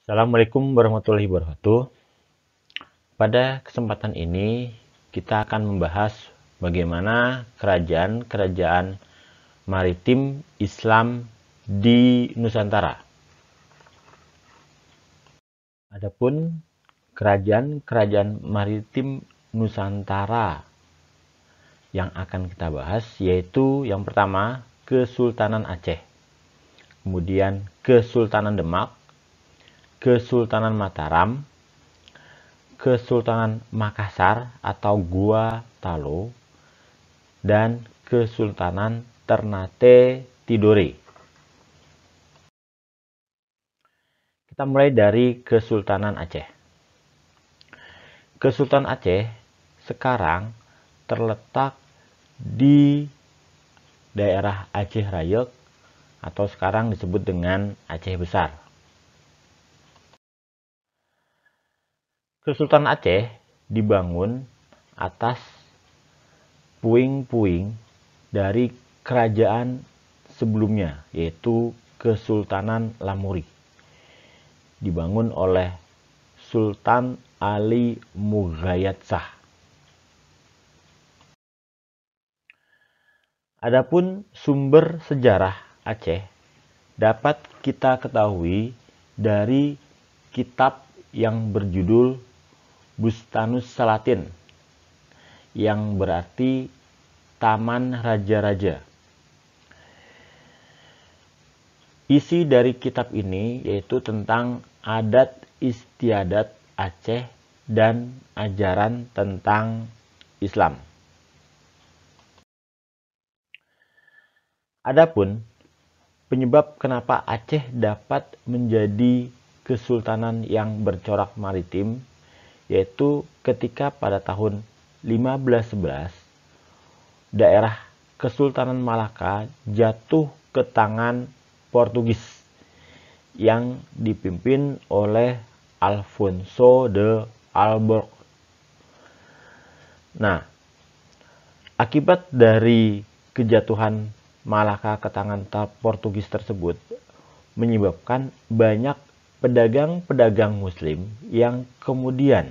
Assalamualaikum warahmatullahi wabarakatuh. Pada kesempatan ini kita akan membahas bagaimana kerajaan-kerajaan maritim Islam di Nusantara. Adapun kerajaan-kerajaan maritim Nusantara yang akan kita bahas yaitu yang pertama Kesultanan Aceh, kemudian Kesultanan Demak, Kesultanan Mataram, Kesultanan Makassar atau Gua Talo, dan Kesultanan Ternate Tidore. Kita mulai dari Kesultanan Aceh. Kesultanan Aceh sekarang terletak di daerah Aceh Rayek atau sekarang disebut dengan Aceh Besar. Kesultanan Aceh dibangun atas puing-puing dari kerajaan sebelumnya, yaitu Kesultanan Lamuri. Dibangun oleh Sultan Ali Mughayat Shah. Adapun sumber sejarah Aceh dapat kita ketahui dari kitab yang berjudul Bustanus Salatin, yang berarti Taman Raja-Raja. Isi dari kitab ini yaitu tentang adat istiadat Aceh dan ajaran tentang Islam. Adapun penyebab kenapa Aceh dapat menjadi kesultanan yang bercorak maritim yaitu ketika pada tahun 1511 daerah Kesultanan Malaka jatuh ke tangan Portugis yang dipimpin oleh Alfonso de Alborg. Nah, akibat dari kejatuhan Malaka ke tangan Portugis tersebut menyebabkan banyak pedagang-pedagang muslim yang kemudian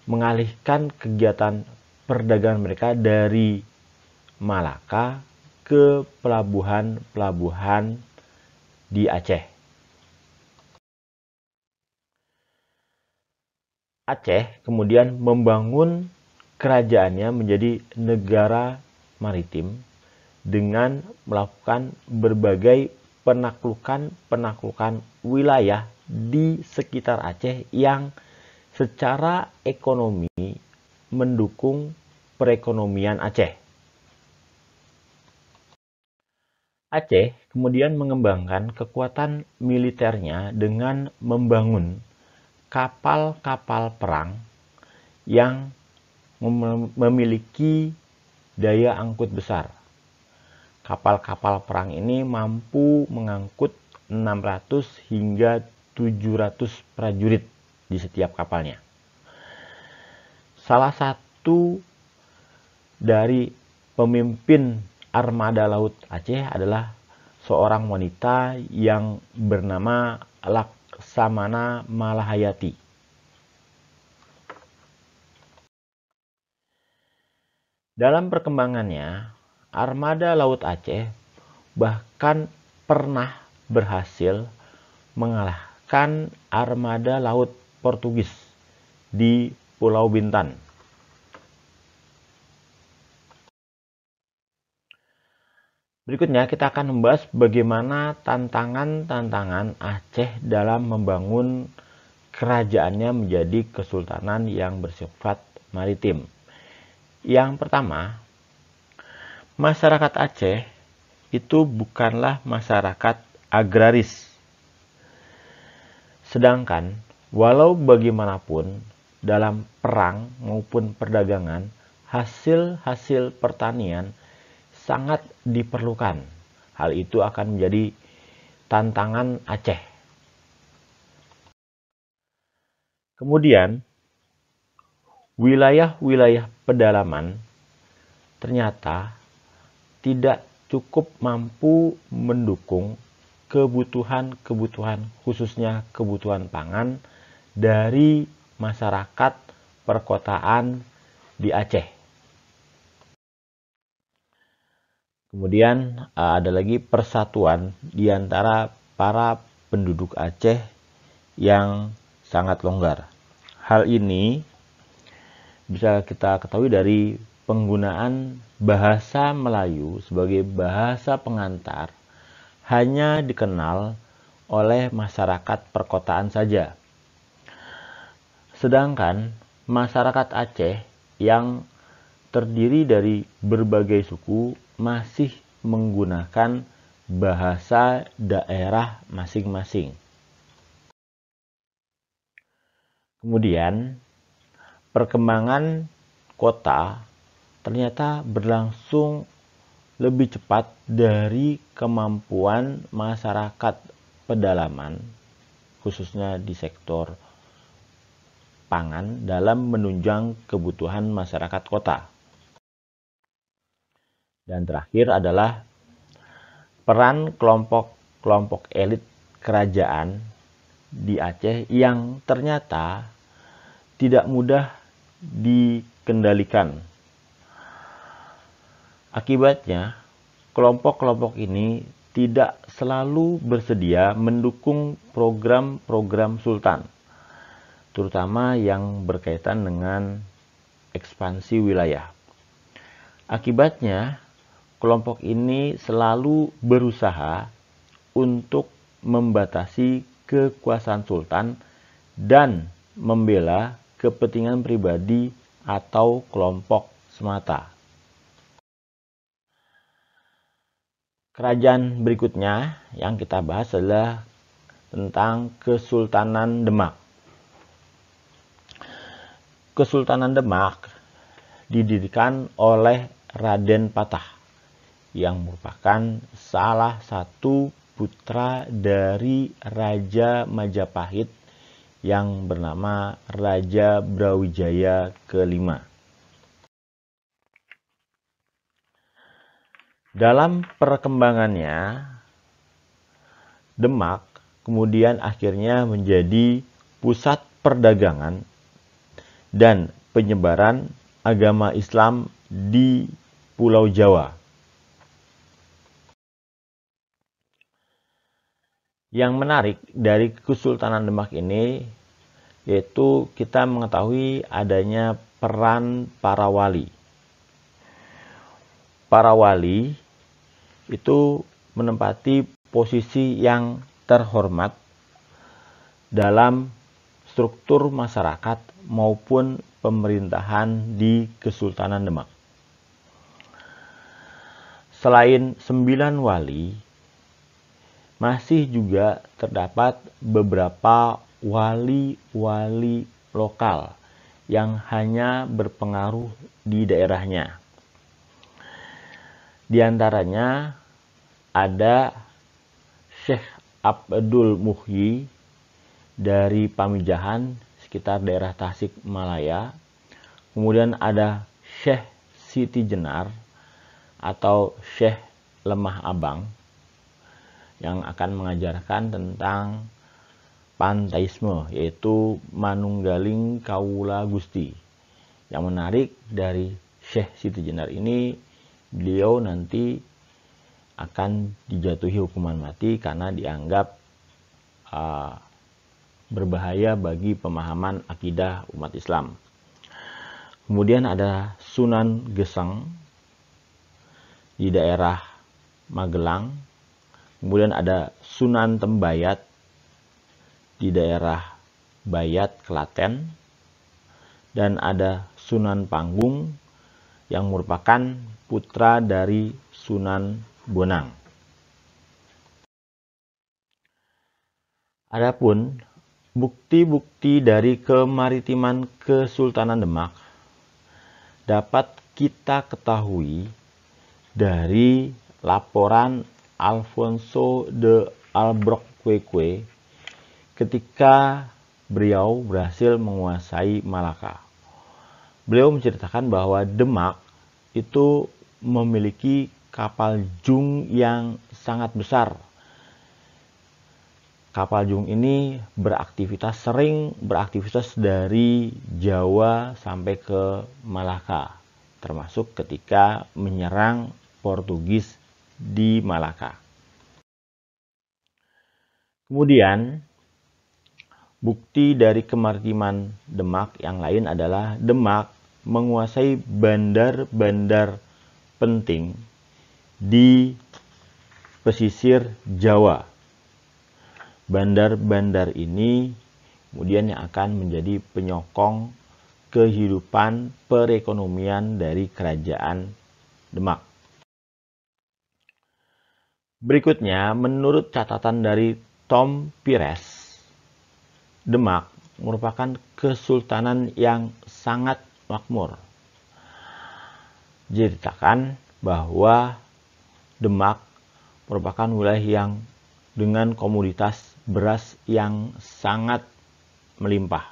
mengalihkan kegiatan perdagangan mereka dari Malaka ke pelabuhan-pelabuhan di Aceh. Aceh kemudian membangun kerajaannya menjadi negara maritim dengan melakukan berbagai penaklukan wilayah di sekitar Aceh yang secara ekonomi mendukung perekonomian Aceh. Aceh kemudian mengembangkan kekuatan militernya dengan membangun kapal-kapal perang yang memiliki daya angkut besar. Kapal-kapal perang ini mampu mengangkut 600 hingga 700 prajurit di setiap kapalnya. Salah satu dari pemimpin armada laut Aceh adalah seorang wanita yang bernama Laksamana Malahayati. Dalam perkembangannya, armada laut Aceh bahkan pernah berhasil mengalahkan armada laut Portugis di Pulau Bintan. Berikutnya kita akan membahas bagaimana tantangan-tantangan Aceh dalam membangun kerajaannya menjadi kesultanan yang bersifat maritim. Yang pertama, masyarakat Aceh itu bukanlah masyarakat agraris. Sedangkan walau bagaimanapun dalam perang maupun perdagangan, hasil-hasil pertanian sangat diperlukan. Hal itu akan menjadi tantangan Aceh. Kemudian, wilayah-wilayah pedalaman ternyata tidak cukup mampu mendukung kebutuhan khususnya kebutuhan pangan dari masyarakat perkotaan di Aceh. Kemudian ada lagi persatuan di antara para penduduk Aceh yang sangat longgar. Hal ini bisa kita ketahui dari penggunaan bahasa Melayu sebagai bahasa pengantar hanya dikenal oleh masyarakat perkotaan saja. Sedangkan masyarakat Aceh yang terdiri dari berbagai suku masih menggunakan bahasa daerah masing-masing. Kemudian, perkembangan kota ternyata berlangsung lebih cepat dari kemampuan masyarakat pedalaman, khususnya di sektor pangan, dalam menunjang kebutuhan masyarakat kota. Dan terakhir adalah peran kelompok-kelompok elit kerajaan di Aceh yang ternyata tidak mudah dikendalikan. Akibatnya, kelompok-kelompok ini tidak selalu bersedia mendukung program-program sultan, terutama yang berkaitan dengan ekspansi wilayah. Akibatnya, kelompok ini selalu berusaha untuk membatasi kekuasaan sultan dan membela kepentingan pribadi atau kelompok semata. Kerajaan berikutnya yang kita bahas adalah tentang Kesultanan Demak. Kesultanan Demak didirikan oleh Raden Patah yang merupakan salah satu putra dari Raja Majapahit yang bernama Raja Brawijaya ke-5. Dalam perkembangannya, Demak kemudian akhirnya menjadi pusat perdagangan dan penyebaran agama Islam di Pulau Jawa. Yang menarik dari Kesultanan Demak ini yaitu kita mengetahui adanya peran para wali. Para wali itu menempati posisi yang terhormat dalam struktur masyarakat maupun pemerintahan di Kesultanan Demak. Selain 9 wali, masih juga terdapat beberapa wali-wali lokal yang hanya berpengaruh di daerahnya. Di antaranya ada Syekh Abdul Muhyi dari Pamijahan sekitar daerah Tasikmalaya. Kemudian ada Syekh Siti Jenar atau Syekh Lemah Abang yang akan mengajarkan tentang panteisme, yaitu Manunggaling Kawula Gusti. Yang menarik dari Syekh Siti Jenar ini, beliau nanti akan dijatuhi hukuman mati karena dianggap berbahaya bagi pemahaman akidah umat Islam. Kemudian ada Sunan Geseng di daerah Magelang. Kemudian ada Sunan Tembayat di daerah Bayat, Klaten. Dan ada Sunan Panggung yang merupakan putra dari Sunan Bonang. Adapun bukti-bukti dari kemaritiman Kesultanan Demak dapat kita ketahui dari laporan Alfonso de Albuquerque ketika beliau berhasil menguasai Malaka. Beliau menceritakan bahwa Demak itu memiliki kapal jung yang sangat besar kapal Jung ini sering beraktivitas dari Jawa sampai ke Malaka, termasuk ketika menyerang Portugis di Malaka. Kemudian, bukti dari kemaritiman Demak yang lain adalah Demak menguasai bandar-bandar penting di pesisir Jawa. Bandar-bandar ini kemudian yang akan menjadi penyokong kehidupan perekonomian dari kerajaan Demak. Berikutnya, menurut catatan dari Tom Pires, Demak merupakan kesultanan yang sangat makmur. Diceritakan bahwa Demak merupakan wilayah yang dengan komoditas beras yang sangat melimpah.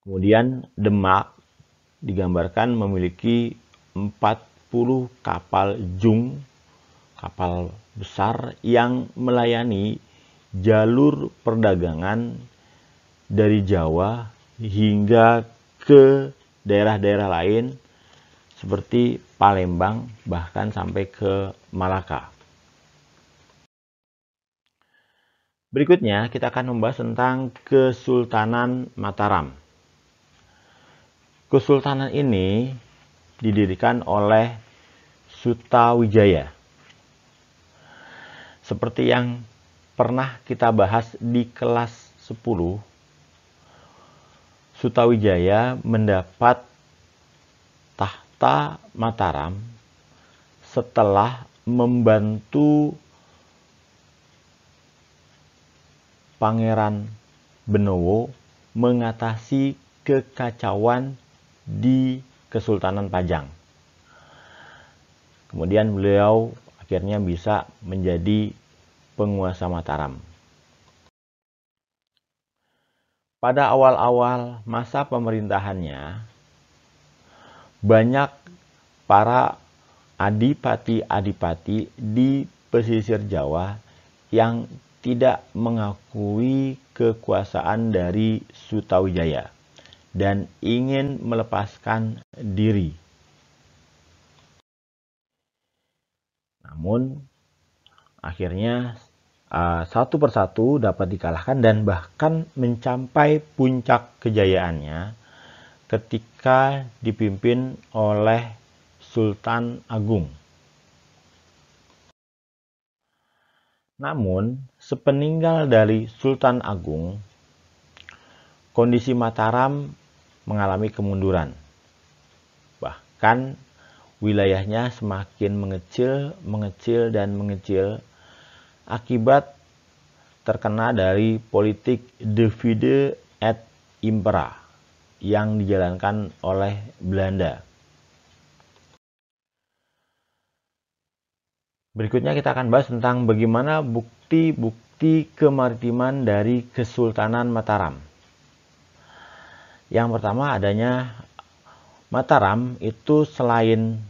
Kemudian Demak digambarkan memiliki 40 kapal Jung, kapal besar yang melayani jalur perdagangan dari Jawa hingga ke daerah-daerah lain seperti Palembang, bahkan sampai ke Malaka. Berikutnya kita akan membahas tentang Kesultanan Mataram. Kesultanan ini didirikan oleh Sutawijaya. Seperti yang pernah kita bahas di kelas 10, Sutawijaya mendapat tahta Mataram setelah membantu Pangeran Benowo mengatasi kekacauan di Kesultanan Pajang. Kemudian beliau akhirnya bisa menjadi penguasa Mataram. Pada awal-awal masa pemerintahannya, banyak para adipati-adipati di pesisir Jawa yang tidak mengakui kekuasaan dari Sutawijaya dan ingin melepaskan diri. Namun, akhirnya satu persatu dapat dikalahkan dan bahkan mencapai puncak kejayaannya ketika dipimpin oleh Sultan Agung. Namun, sepeninggal dari Sultan Agung, kondisi Mataram mengalami kemunduran. Bahkan wilayahnya semakin mengecil akibat terkena dari politik divide et impera yang dijalankan oleh Belanda. Berikutnya kita akan bahas tentang bagaimana bukti-bukti kemaritiman dari Kesultanan Mataram. Yang pertama adanya Mataram itu selain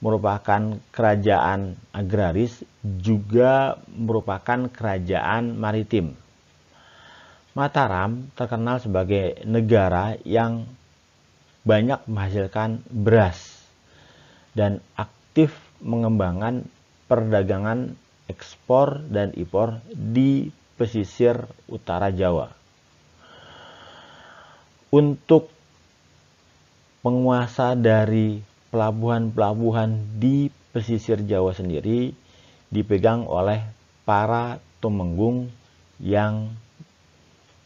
merupakan kerajaan agraris juga merupakan kerajaan maritim. Mataram terkenal sebagai negara yang banyak menghasilkan beras dan aktif mengembangkan perdagangan ekspor dan impor di pesisir utara Jawa. Untuk penguasa dari pelabuhan-pelabuhan di pesisir Jawa sendiri dipegang oleh para tumenggung yang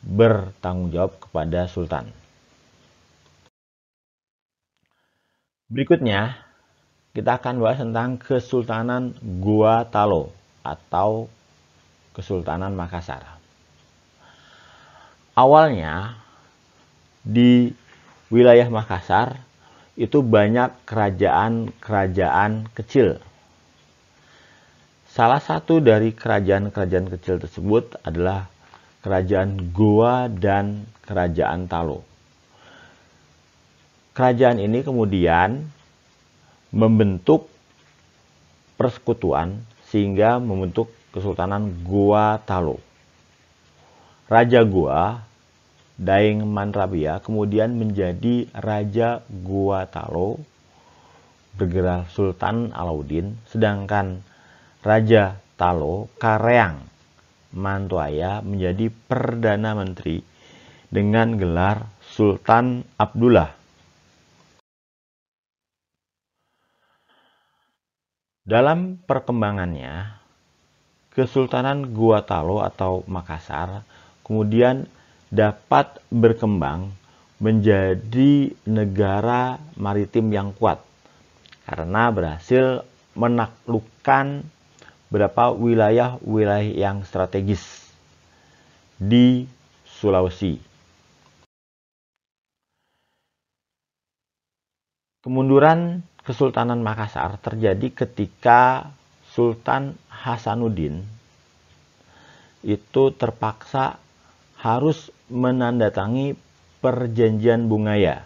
bertanggung jawab kepada Sultan. Berikutnya, kita akan bahas tentang Kesultanan Goa Talo atau Kesultanan Makassar. Awalnya di wilayah Makassar itu banyak kerajaan-kerajaan kecil. Salah satu dari kerajaan-kerajaan kecil tersebut adalah Kerajaan Goa dan Kerajaan Talo. Kerajaan ini kemudian membentuk persekutuan sehingga membentuk Kesultanan Goa Talo. Raja Goa, Daeng Manrabia, kemudian menjadi Raja Goa Talo, bergelar Sultan Alauddin, sedangkan Raja Talo, Kareang Mantuaya, menjadi Perdana Menteri dengan gelar Sultan Abdullah. Dalam perkembangannya, Kesultanan Goa Talo atau Makassar kemudian dapat berkembang menjadi negara maritim yang kuat karena berhasil menaklukkan beberapa wilayah-wilayah yang strategis di Sulawesi. Kemunduran Kesultanan Makassar terjadi ketika Sultan Hasanuddin itu terpaksa harus menandatangani perjanjian Bungaya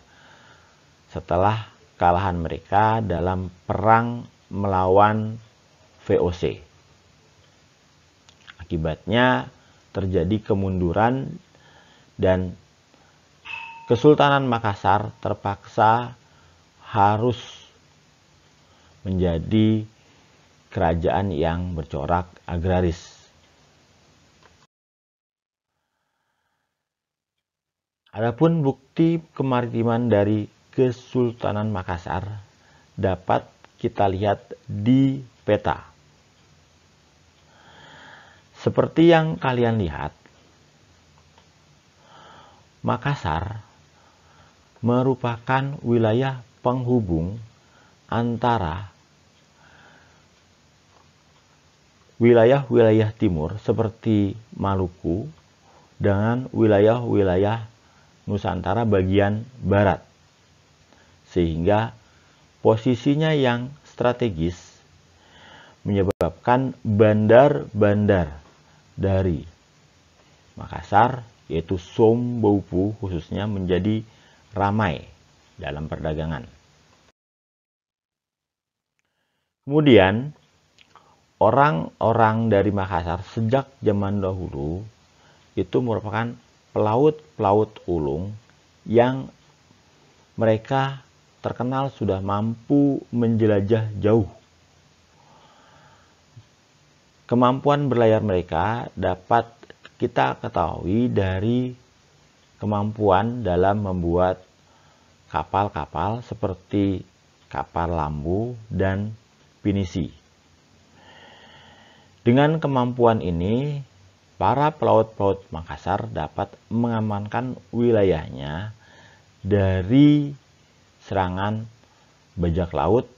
setelah kalahan mereka dalam perang melawan VOC. Akibatnya terjadi kemunduran dan Kesultanan Makassar terpaksa harus menjadi kerajaan yang bercorak agraris. Adapun bukti kemaritiman dari Kesultanan Makassar dapat kita lihat di peta. Seperti yang kalian lihat, Makassar merupakan wilayah penghubung antara wilayah-wilayah timur seperti Maluku dengan wilayah-wilayah Nusantara bagian barat. Sehingga posisinya yang strategis menyebabkan bandar-bandar dari Makassar, yaitu Somboupu khususnya, menjadi ramai dalam perdagangan. Kemudian orang-orang dari Makassar sejak zaman dahulu itu merupakan pelaut-pelaut ulung yang mereka terkenal sudah mampu menjelajah jauh. Kemampuan berlayar mereka dapat kita ketahui dari kemampuan dalam membuat kapal-kapal seperti kapal lambu dan pinisi. Dengan kemampuan ini, para pelaut-pelaut Makassar dapat mengamankan wilayahnya dari serangan bajak laut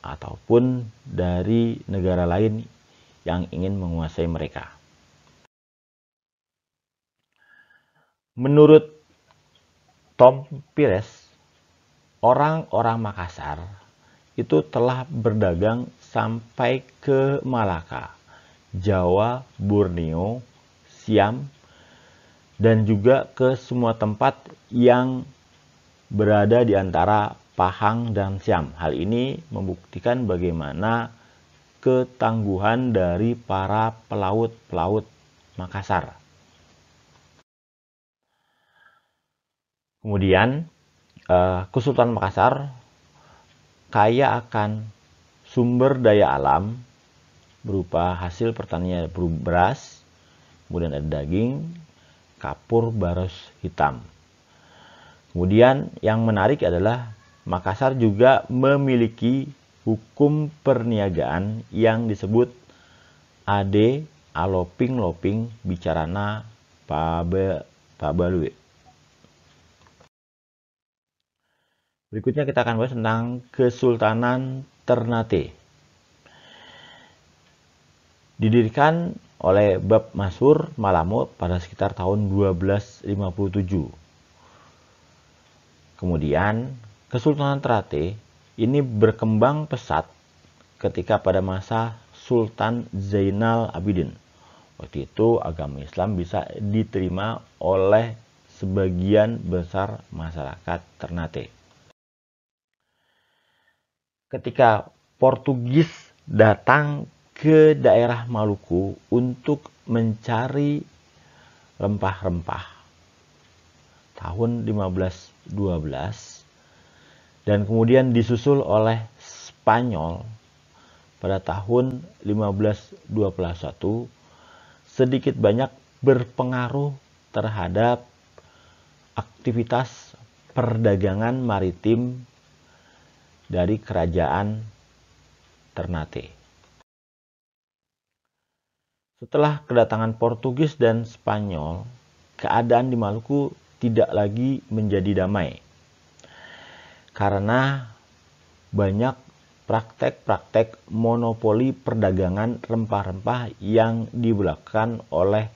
ataupun dari negara lain yang ingin menguasai mereka. Menurut Tom Pires, orang-orang Makassar itu telah berdagang sampai ke Malaka, Jawa, Borneo, Siam, dan juga ke semua tempat yang berada di antara Pahang dan Siam. Hal ini membuktikan bagaimana ketangguhan dari para pelaut-pelaut Makassar. Kemudian, Kesultanan Makassar kaya akan sumber daya alam berupa hasil pertanian beras, kemudian ada daging, kapur, baros hitam. Kemudian yang menarik adalah Makassar juga memiliki hukum perniagaan yang disebut Ade Aloping Loping Bicarana Pabalue. Berikutnya kita akan bahas tentang Kesultanan Ternate. Didirikan oleh Bab Masur Malamo pada sekitar tahun 1257. Kemudian Kesultanan Ternate ini berkembang pesat ketika pada masa Sultan Zainal Abidin. Waktu itu agama Islam bisa diterima oleh sebagian besar masyarakat Ternate. Ketika Portugis datang ke daerah Maluku untuk mencari rempah-rempah tahun 1512 dan kemudian disusul oleh Spanyol pada tahun 1521 sedikit banyak berpengaruh terhadap aktivitas perdagangan maritim dari kerajaan Ternate. Setelah kedatangan Portugis dan Spanyol, keadaan di Maluku tidak lagi menjadi damai karena banyak praktek-praktek monopoli perdagangan rempah-rempah yang dilakukan oleh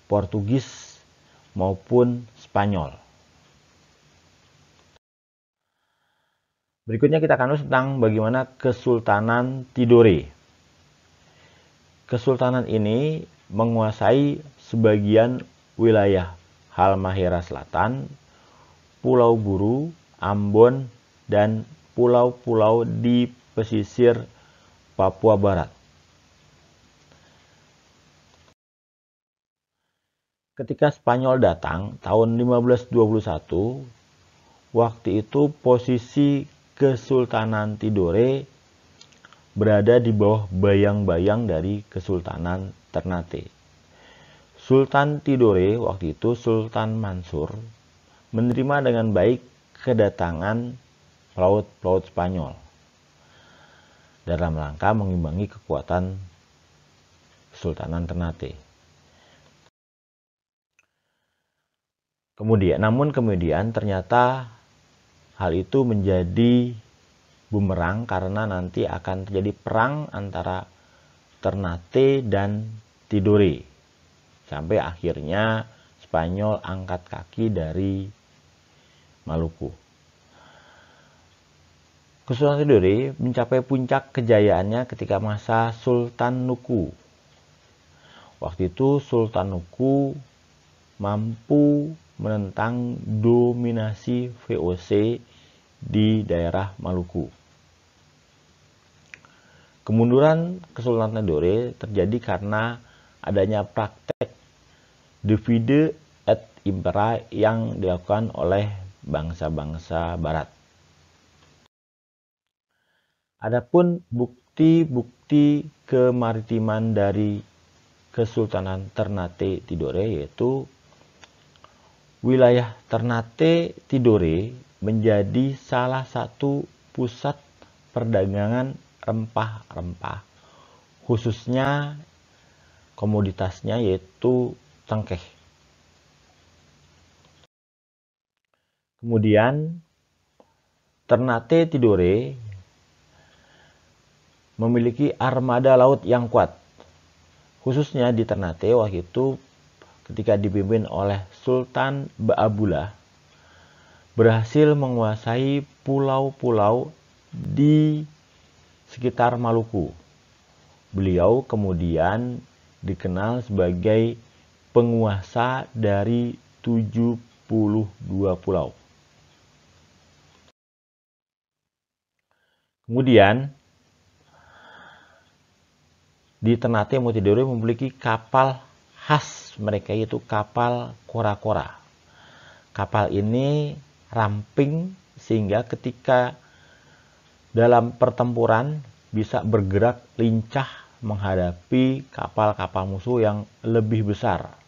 Portugis maupun Spanyol. Berikutnya kita akan bahas tentang bagaimana Kesultanan Tidore. Kesultanan ini menguasai sebagian wilayah Halmahera Selatan, Pulau Buru, Ambon, dan pulau-pulau di pesisir Papua Barat. Ketika Spanyol datang tahun 1521, waktu itu posisi Kesultanan Tidore berada di bawah bayang-bayang dari Kesultanan Ternate. Sultan Tidore waktu itu, Sultan Mansur, menerima dengan baik kedatangan pelaut-pelaut Spanyol dalam rangka mengimbangi kekuatan Kesultanan Ternate. Namun kemudian ternyata hal itu menjadi bumerang karena nanti akan terjadi perang antara Ternate dan Tidore. Sampai akhirnya Spanyol angkat kaki dari Maluku. Kesultanan Tidore mencapai puncak kejayaannya ketika masa Sultan Nuku. Waktu itu Sultan Nuku mampu menentang dominasi VOC di daerah Maluku. Kemunduran Kesultanan Tidore terjadi karena adanya praktek divide et impera yang dilakukan oleh bangsa-bangsa Barat. Adapun bukti-bukti kemaritiman dari Kesultanan Ternate Tidore yaitu wilayah Ternate Tidore menjadi salah satu pusat perdagangan rempah-rempah, khususnya komoditasnya yaitu cengkeh. Kemudian Ternate Tidore memiliki armada laut yang kuat, khususnya di Ternate waktu itu ketika dipimpin oleh Sultan Baabullah berhasil menguasai pulau-pulau di sekitar Maluku. Beliau kemudian dikenal sebagai penguasa dari 72 pulau. Kemudian di Ternate Tidore memiliki kapal khas mereka yaitu kapal kora-kora. Kapal ini ramping sehingga ketika dalam pertempuran bisa bergerak lincah menghadapi kapal-kapal musuh yang lebih besar.